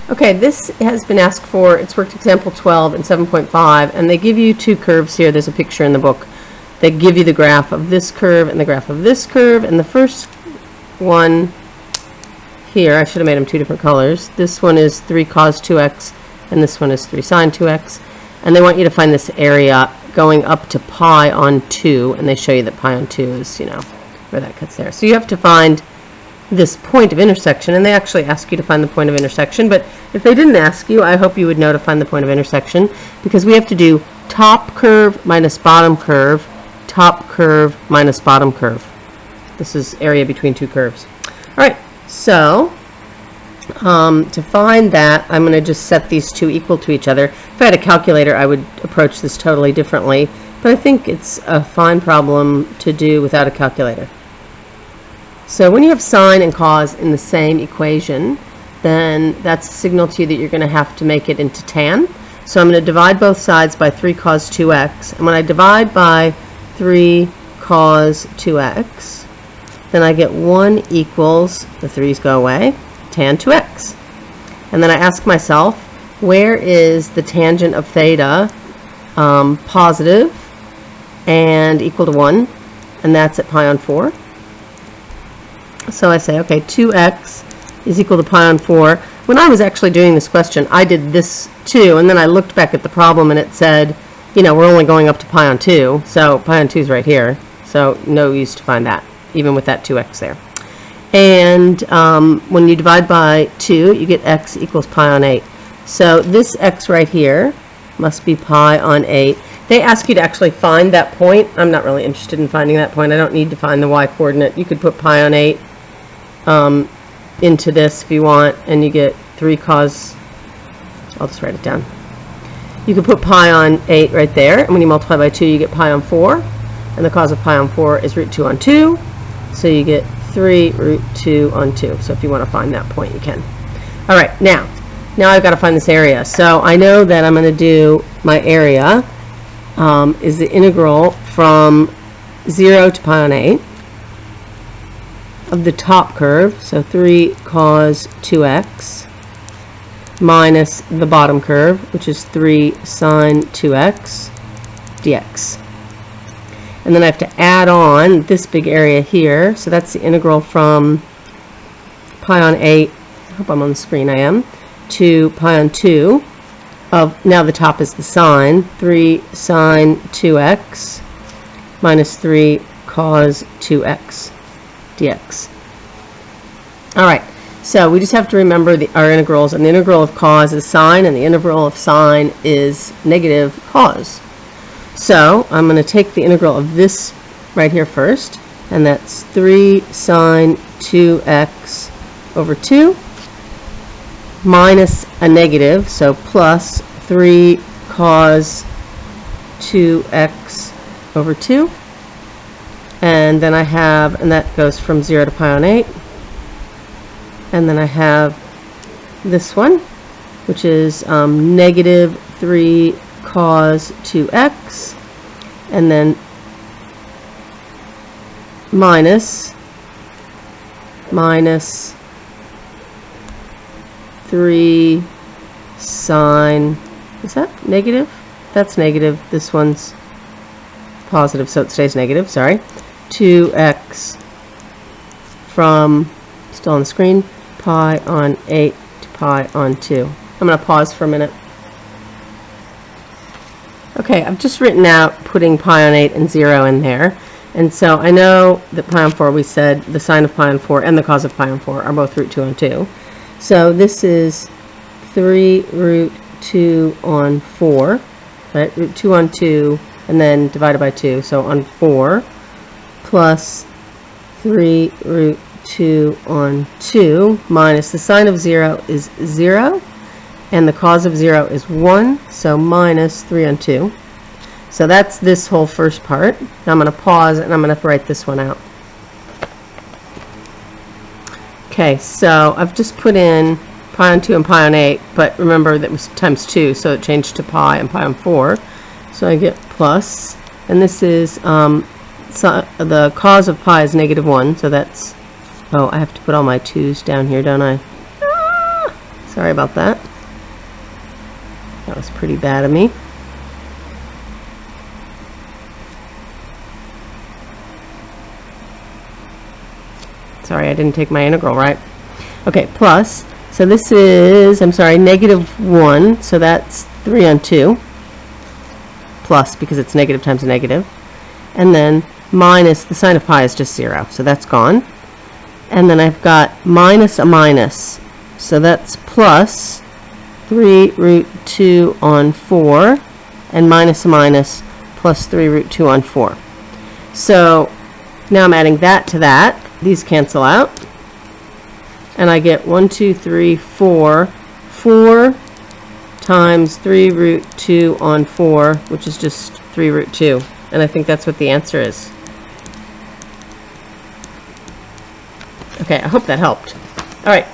Okay, this has been asked for. It's worked example 12 and 7.5, and they give you two curves here. There's a picture in the book. They give you the graph of this curve and the graph of this curve, and the first one here, I should have made them two different colors. This one is 3 cos 2x, and this one is 3 sin 2x, and they want you to find this area going up to pi on 2, and they show you that pi on 2 is, where that cuts there. So you have to find this point of intersection, and they actually ask you to find the point of intersection, but if they didn't ask you, I hope you would know to find the point of intersection, because we have to do top curve minus bottom curve, top curve minus bottom curve. This is area between two curves. All right, so to find that, I'm going to just set these two equal to each other. If I had a calculator, I would approach this totally differently, but I think it's a fine problem to do without a calculator. So when you have sine and cos in the same equation, then that's a signal to you that you're going to have to make it into tan. So I'm going to divide both sides by 3 cos 2x. And when I divide by 3 cos 2x, then I get 1 equals, the 3's go away, tan 2x. And then I ask myself, where is the tangent of theta positive and equal to 1? And that's at pi on 4. So I say, okay, 2x is equal to pi on 4. When I was actually doing this question, I did this too, and then I looked back at the problem and it said, we're only going up to pi on 2, so pi on 2 is right here, so no use to find that, even with that 2x there. And when you divide by 2, you get x equals pi on 8. So this x right here must be pi on 8. They ask you to actually find that point. I'm not really interested in finding that point. I don't need to find the y coordinate. You could put pi on 8 into this if you want, and you get 3 cos, I'll just write it down. You could put pi on 8 right there, and when you multiply by 2, you get pi on 4, and the cos of pi on 4 is root 2 on 2, so you get 3 root 2 on 2. So if you want to find that point, you can. All right, now I've got to find this area. So I know that I'm going to do my area is the integral from 0 to pi on 8 of the top curve, so 3 cos 2x, minus the bottom curve, which is 3 sin 2x dx. And then I have to add on this big area here, so that's the integral from pi on 8, I hope I'm on the screen, I am, to pi on 2 of, now the top is the sine, 3 sin 2x minus 3 cos 2x dx. Alright, so we just have to remember our integrals, and the integral of cos is sine, and the integral of sine is negative cos. So I'm going to take the integral of this right here first, and that's 3 sin 2x over 2 minus a negative, so plus 3 cos 2x over 2. And then I have, and that goes from 0 to pi on 8. And then I have this one, which is negative 3 cos 2x, and then minus 3 sine, is that negative? That's negative. This one's positive, so it stays negative, sorry. 2x from, still on the screen, pi on 8 to pi on 2. I'm going to pause for a minute. Okay, I've just written out putting pi on 8 and 0 in there. And so I know that pi on 4, we said the sine of pi on 4 and the cos of pi on 4 are both root 2 on 2. So this is 3 root 2 on 4, right? Root 2 on 2, and then divided by 2, so on 4, plus 3 root 2 on 2, minus the sine of 0 is 0, and the cos of 0 is 1, so minus 3 on 2. So that's this whole first part. Now I'm going to pause, and I'm going to write this one out. Okay, so I've just put in pi on 2 and pi on 8, but remember that was times 2, so it changed to pi and pi on 4. So I get plus, and this is, so the cos of pi is negative 1, so that's, oh, I have to put all my 2's down here, don't I? Sorry about that. That was pretty bad of me. Sorry, I didn't take my integral right. Okay, plus, so this is, I'm sorry, -1, so that's 3 on 2, plus, because it's negative times a negative, and then minus, the sign of pi is just 0, so that's gone. And then I've got minus a minus, so that's plus 3 root 2 on 4, and minus a minus, plus 3 root 2 on 4. So now I'm adding that to that. These cancel out. And I get 1, 2, 3, 4. 4 times 3 root 2 on 4, which is just 3 root 2. And I think that's what the answer is. Okay, I hope that helped. All right.